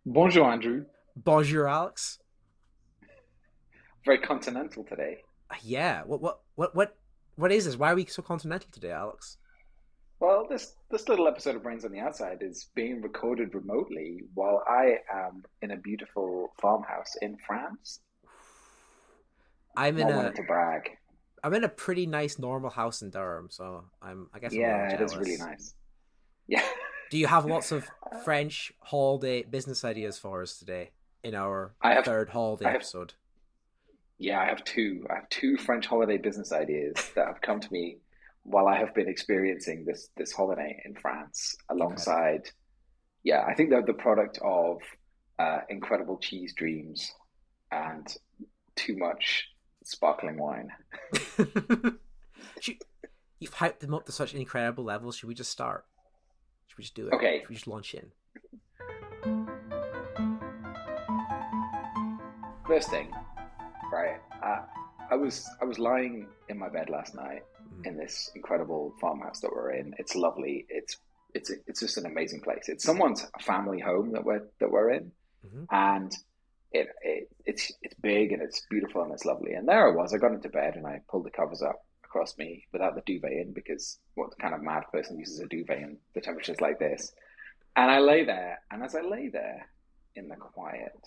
Bonjour, Andrew. Bonjour, Alex. Very continental today. Yeah. What is this? Why are we so continental today, Alex? Well, this little episode of Brains on the Outside is being recorded remotely while I am in a beautiful farmhouse in France. I'm in Not a wanting to brag. I'm in a pretty nice normal house in Durham, so I guess I'm a little Yeah, it is really jealous. nice. Yeah. Do you have lots of French holiday business ideas for us today in our I have third holiday I have episode? yeah, I have two. I have two French holiday business ideas that have come to me while I have been experiencing this holiday in France Incredible. alongside, yeah, I think they're the product of incredible cheese dreams and too much sparkling wine. Should, you've hyped them up to such incredible levels. Should we just start? Should we just do it? Okay, Should we just launch in? first thing, right? I was lying in my bed last night Mm. in this incredible farmhouse that we're in. It's lovely. It's just an amazing place. It's someone's family home that we're in, Hmm. and it's big and it's beautiful and it's lovely. And there I was. I got into bed and I pulled the covers up across me without the duvet in because what kind of mad person uses a duvet in the temperatures like this? And I lay there, and as I lay there in the quiet,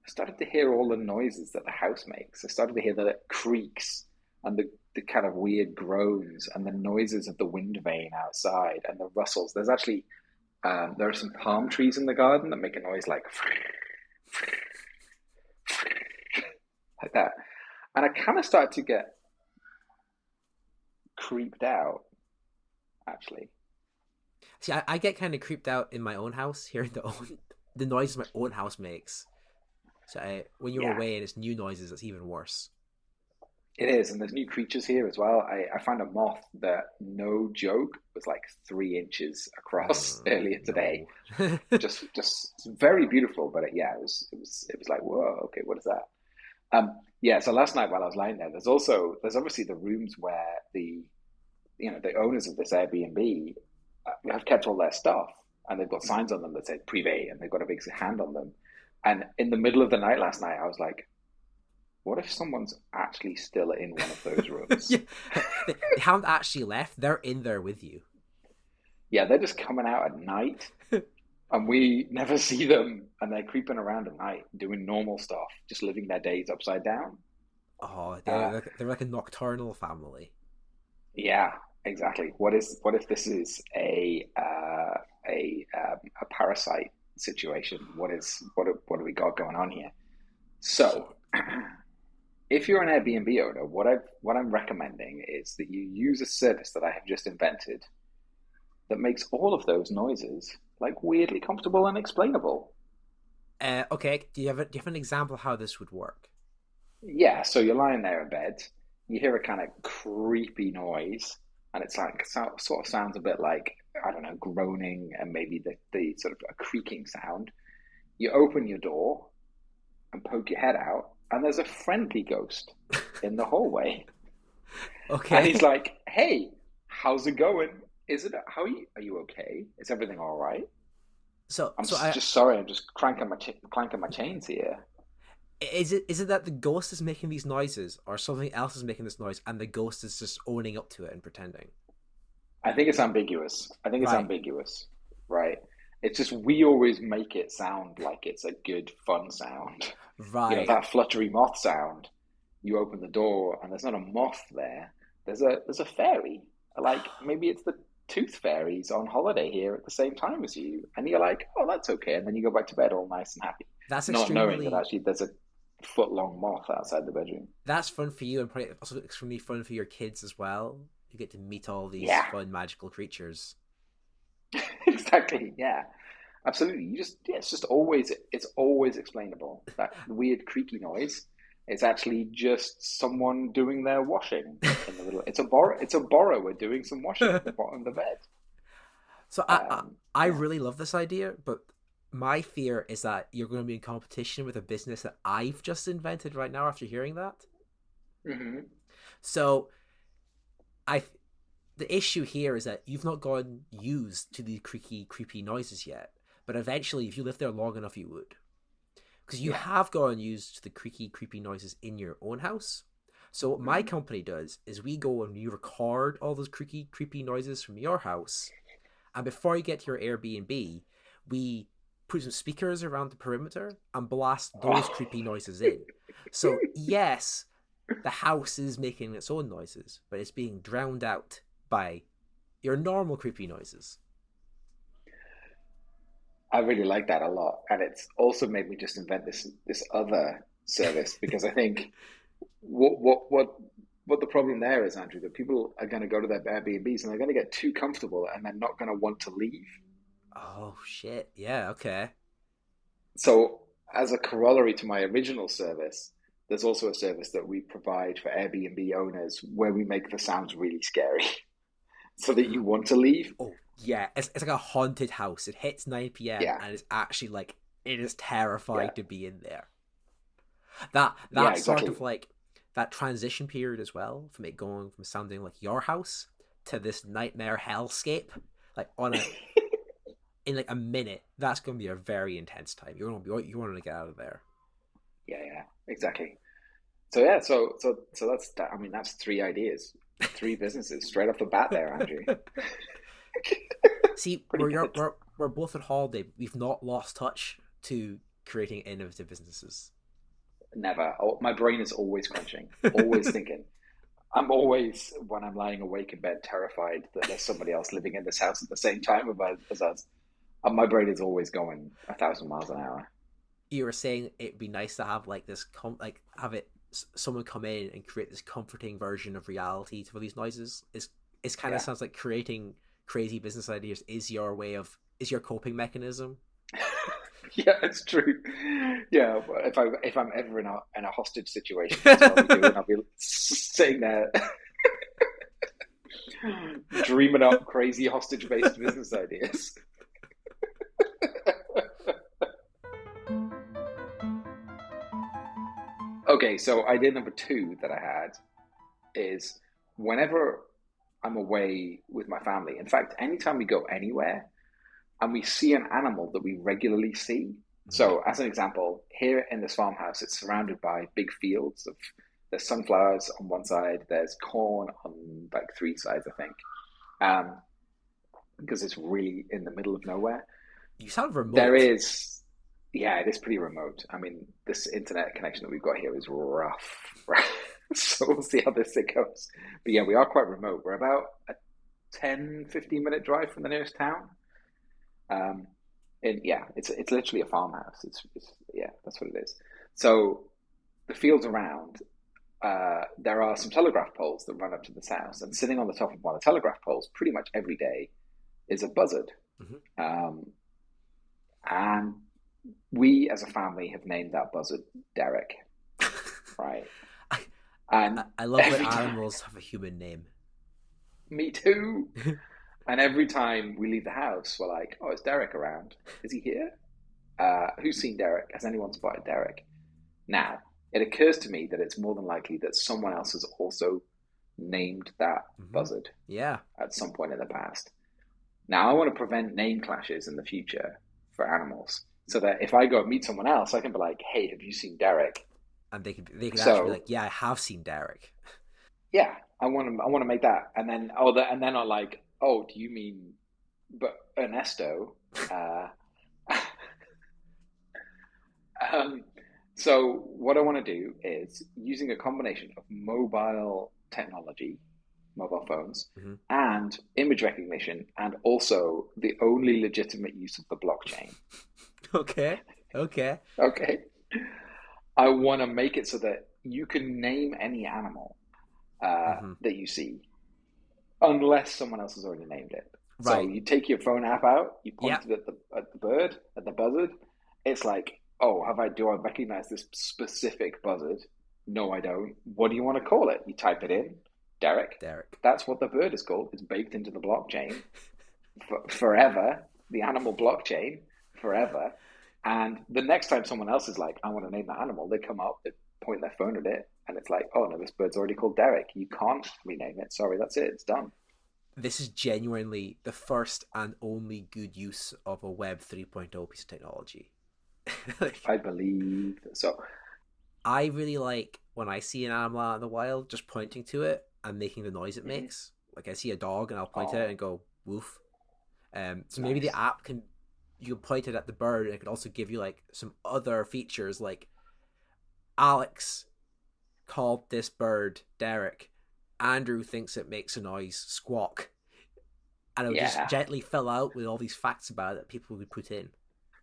I started to hear all the noises that the house makes. I started to hear the creaks and the kind of weird groans and the noises of the wind vane outside and the rustles. There are some palm trees in the garden that make a noise like that. And I kind of started to get creeped out, actually. See, I get kind of creeped out in my own house hearing the noises my own house makes. So when you're Yeah, away and it's new noises, it's even worse. it is. And there's new creatures here as well. I found a moth that, no joke, was like 3 inches across earlier today. No. Just very beautiful, but yeah, it was like, whoa, okay, what is that? Yeah, so last night while I was lying there, there's obviously the rooms where the owners of this Airbnb have kept all their stuff, and they've got signs on them that say privé, and they've got a big hand on them. And in the middle of the night last night, I was like, what if someone's actually still in one of those Yeah, rooms? they haven't actually left. They're in there with you. Yeah, they're just coming out at night, and we never see them, and they're creeping around at night doing normal stuff, just living their days upside down. Oh, Uh, they're like a nocturnal family. Yeah, exactly. What if this is a parasite situation? What do we got going on here? See, So, if you're an Airbnb owner, what I'm recommending is that you use a service that I have just invented that makes all of those noises like weirdly comfortable and explainable. okay. Do you have an example of how this would work? Yeah, so you're lying there in bed, you hear a kind of creepy noise, and it's like sort of sounds a bit like, I don't know, groaning and maybe the sort of a creaking sound. You open your door and poke your head out, and there's a friendly ghost in the hallway, and he's Okay. like, "Hey, how's it going? Is it how are you okay? Is everything all right? So I'm so just sorry, I'm just clanking my chains here." is it that the ghost is making these noises, or something else is making this noise, and the ghost is just owning up to it and pretending? I think it's ambiguous. I think it's Right. ambiguous, right? It's just we always make it sound like it's a good, fun sound. Right. That fluttery moth sound. You open the door and there's not a moth there. There's a fairy. Like maybe it's the tooth fairies on holiday here at the same time as you, and you're like, oh, that's okay. And then you go back to bed all nice and happy, That's not knowing that extremely actually there's a foot long moth outside the bedroom. that's fun for you, and probably also extremely fun for your kids as well. You get to meet all these Yeah, fun magical creatures. exactly. Yeah. Absolutely. Yeah, it's always explainable. That weird creaky noise is actually just someone doing their washing in the middle. It's a borrower doing some washing at the bottom of the bed. So I Yeah. really love this idea, but my fear is that you're going to be in competition with a business that I've just invented right now after hearing that. Hmm. So I the issue here is that you've not gotten used to these creaky, creepy noises yet. but eventually, if you live there long enough, you would. Because you Yeah. have gotten used to the creaky, creepy noises in your own house. So what my Mm. company does is we go and we record all those creaky, creepy noises from your house, and before you get to your Airbnb, we put some speakers around the perimeter and blast those Oh, creepy noises in. So yes, the house is making its own noises, but it's being drowned out by your normal creepy noises. I really like that a lot, and it's also made me just invent this other service because I think what the problem there is, Andrew, that people are going to go to their Airbnbs and they're going to get too comfortable and they're not going to want to leave. Oh shit! Yeah, okay. So, as a corollary to my original service, there's also a service that we provide for Airbnb owners where we make the sounds really scary so that you want to leave. Oh yeah, it's like a haunted house. It hits 9 p.m. Yeah, and it's actually like it is terrifying yeah, to be in there. That yeah, that sort exactly. of like that transition period as well, from it going from sounding like your house to this nightmare hellscape, like on a in like a minute, that's going to be a very intense time. You want to get out of there. Yeah, yeah, exactly. So yeah, so that's that. I mean, that's three ideas, three businesses straight off the bat there, Andrew. See, Pretty good. we're both at holiday. We've not lost touch to creating innovative businesses. Never. Oh, my brain is always crunching, always thinking. I'm always, when I'm lying awake in bed, terrified that there's somebody else living in this house at the same time as us. And my brain is always going 1,000 miles an hour. You were saying it'd be nice to have like this, like have it someone come in and create this comforting version of reality for these noises. It's kind of Yeah. sounds like creating crazy business ideas is your coping mechanism. Yeah, it's true. Yeah, but if I'm ever in a hostage situation, that's what I'll be doing. I'll be sitting there dreaming up crazy hostage-based business ideas. Okay, so idea number two that I had is whenever I'm away with my family. In fact, anytime we go anywhere and we see an animal that we regularly see. Mm-hmm. So, as an example, here in this farmhouse, it's surrounded by big fields of there's sunflowers on one side, there's corn on like three sides, I think, um, because it's really in the middle of nowhere. You sound There remote. is, yeah, it is pretty remote. I mean, this internet connection that we've got here is rough, right? So we'll see how this thing goes. But yeah, we are quite remote. We're about a 10-15 minute drive from the nearest town. Um, and yeah, it's literally a farmhouse. It's yeah, that's what it is. So the fields around, there are some telegraph poles that run up to this house, and sitting on the top of one of the telegraph poles, pretty much every day, is a buzzard. Mm-hmm. Um, and we, as a family, have named that buzzard Derek, right? I, And I love when every time, animals have a human name. me too. And every time we leave the house, we're like, "Oh, is Derek around? Is he here? Who's seen Derek? Has anyone spotted Derek?" Now, it occurs to me that it's more than likely that someone else has also named that Mm-hmm. buzzard Yeah, at some point in the past. Now, I want to prevent name clashes in the future for animals so that if I go and meet someone else, I can be like, "Hey, have you seen Derek?" and they could actually be So, like, yeah, I have seen Derek. yeah, I want to make that, and then and then I'm like, "Oh, do you mean but Ernesto?" Uh, Um, so what I want to do is using a combination of mobile technology, mobile phones, Mm-hmm. and image recognition, and also the only legitimate use of the blockchain. Okay, okay. Okay. I want to make it so that you can name any animal Mm-hmm. that you see, unless someone else has already named it. So Right. you take your phone app out, you point Yep. it at the bird, at the buzzard. It's like, oh, do I recognize this specific buzzard? No, I don't. What do you want to call it? You type it in, Derek. Derek. That's what the bird is called. It's baked into the blockchain forever, the animal blockchain forever. And the next time someone else is like, I want to name that animal, they come up, they point their phone at it, and it's like, oh no, this bird's already called Derek. You can't rename it. Sorry, that's it. It's done. this is genuinely the first and only good use of a Web 3.0 piece of technology. Like, I believe so. I really like when I see an animal out in the wild, just pointing to it and making the noise it Hmm. makes. Like I see a dog and I'll point at it Oh, and go woof. So maybe the nice. app can, you can point it at the bird and it could also give you like some other features like Alex called this bird Derek. Andrew thinks it makes a noise squawk, and it would just Yeah, gently fill out with all these facts about it that people would put in.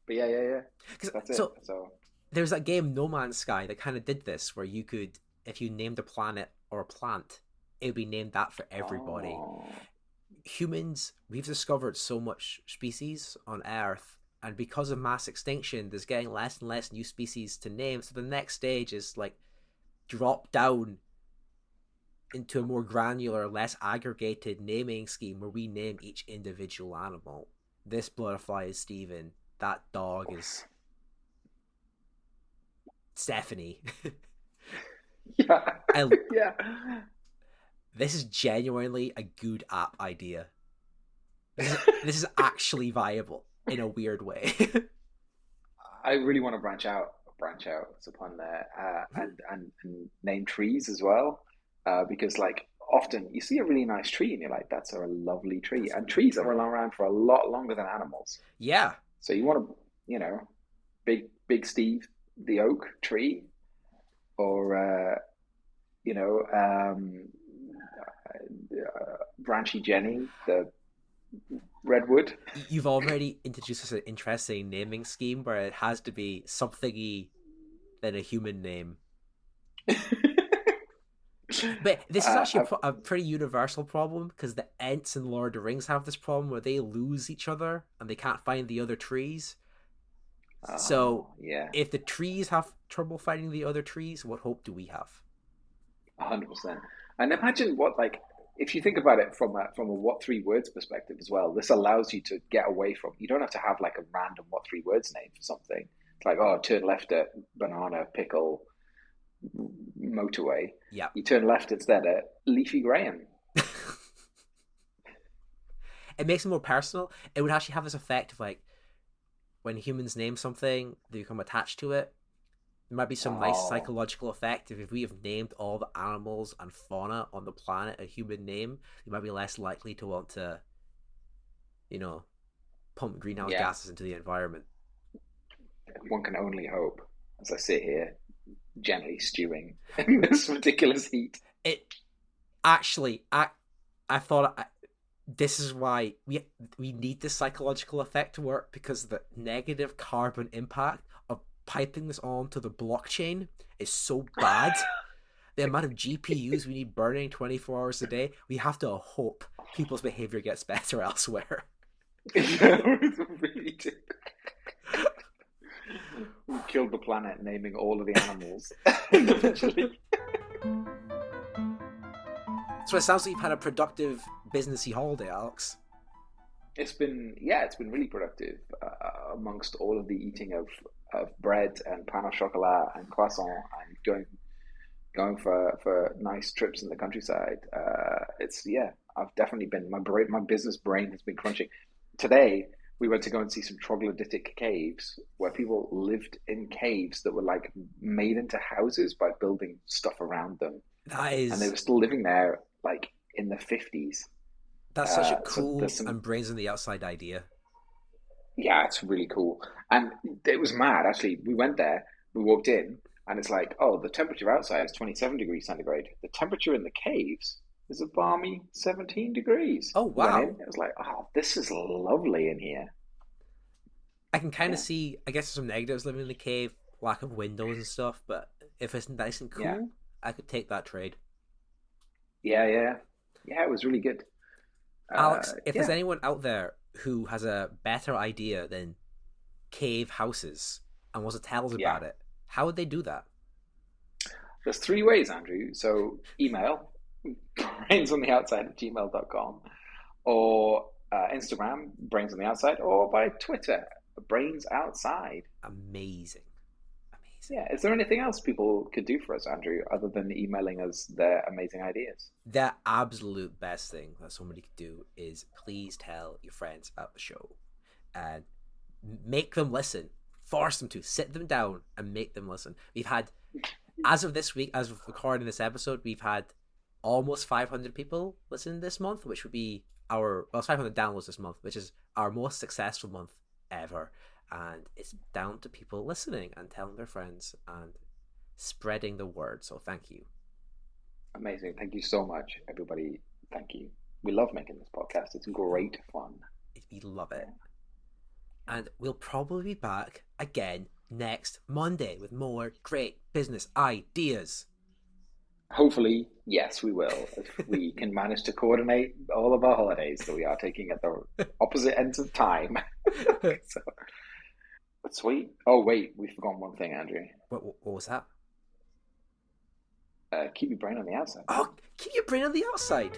but yeah, yeah, yeah. Cause, That's it. so So, there's that game No Man's Sky that kind of did this, where you could, if you named a planet or a plant, it would be named that for everybody. oh, Humans, we've discovered so much species on Earth, and because of mass extinction, there's getting less and less new species to name. So the next stage is like drop down into a more granular, less aggregated naming scheme where we name each individual animal. This butterfly is Steven. That dog is Stephanie. yeah, I, yeah. this is genuinely a good app idea. This is actually viable in a weird way. I really want to branch out upon there, and name trees as well, because like often you see a really nice tree and you're like, that's a lovely tree, That's and trees are great. around for a lot longer than animals. Yeah, So you want to, big Steve the oak tree, or Branchy Jenny the redwood. you've already introduced us an interesting naming scheme where it has to be something than a human name. But this is actually I've, a pretty universal problem because the Ents in Lord of the Rings have this problem where they lose each other and they can't find the other trees. So oh yeah, if the trees have trouble finding the other trees, what hope do we have? 100%. And imagine what, like, if you think about it from a what three words perspective as well, this allows you to get away from. You don't have to have like a random what three words name for something. It's like, oh, turn left at banana pickle motorway. Yeah. You turn left instead at Leafy Graham. It makes it more personal. It would actually have this effect of like when humans name something, they become attached to it. There might be some nice Oh, psychological effect if we have named all the animals and fauna on the planet a human name. They might be less likely to want to, you know, pump greenhouse yeah. gases into the environment. One can only hope as I sit here gently stewing in this ridiculous heat. It actually, I thought this is why we need this psychological effect to work because the negative carbon impact of piping this onto the blockchain is so bad. The amount of GPUs we need burning 24 hours a day, we have to hope people's behavior gets better elsewhere. Really do. We killed the planet naming all of the animals individually. So it sounds like you've had a productive businessy holiday, Alex. It's been really productive amongst all of the eating of bread and pain au chocolat and croissant and going for nice trips in the countryside. It's yeah, I've definitely been my business brain has been crunching. Today we went to go and see some troglodytic caves where people lived in caves that were like made into houses by building stuff around them, That and they is were still living there like in the 50s. that's such a So there's cool some and brains on the outside idea. Yeah, it's really cool. And it was mad, actually. We went there, we walked in, and it's like, oh, the temperature outside is 27 degrees centigrade. The temperature in the caves is a balmy 17 degrees. Oh We went in, wow. it was like, oh, this is lovely in here. I can kind of Yeah, see. I guess there's some negatives living in the cave, lack of windows and stuff. But if it's nice and yeah, cool, I could take that trade. yeah. Yeah, it was really good. Alex, if there's Yeah, anyone out there who has a better idea than cave houses and wants to tell us yeah. about it, how would they do that? There's three ways, Andrew. So email, brains on the outside at gmail.com, or Instagram, brains on the outside, or by Twitter, brains outside. Amazing, Yeah. Is there anything else people could do for us, Andrew, other than emailing us their amazing ideas? The absolute best thing that somebody could do is please tell your friends about the show and make them listen. Force them to sit them down and make them listen. We've had, as of this week, as of recording this episode, we've had almost 500 people listen this month, which would be it's 500 downloads this month, which is our most successful month ever. And it's down to people listening and telling their friends and spreading the word. So thank you. Amazing. Thank you so much, everybody. Thank you. We love making this podcast. It's great fun. We love it. And we'll probably be back again next Monday with more great business ideas. Hopefully, yes, we will. If we can manage to coordinate all of our holidays that we are taking at the opposite ends of time. So, but sweet. Oh, wait, we forgot one thing, Andrew. What was that? Keep your brain on the outside. Oh, keep your brain on the outside.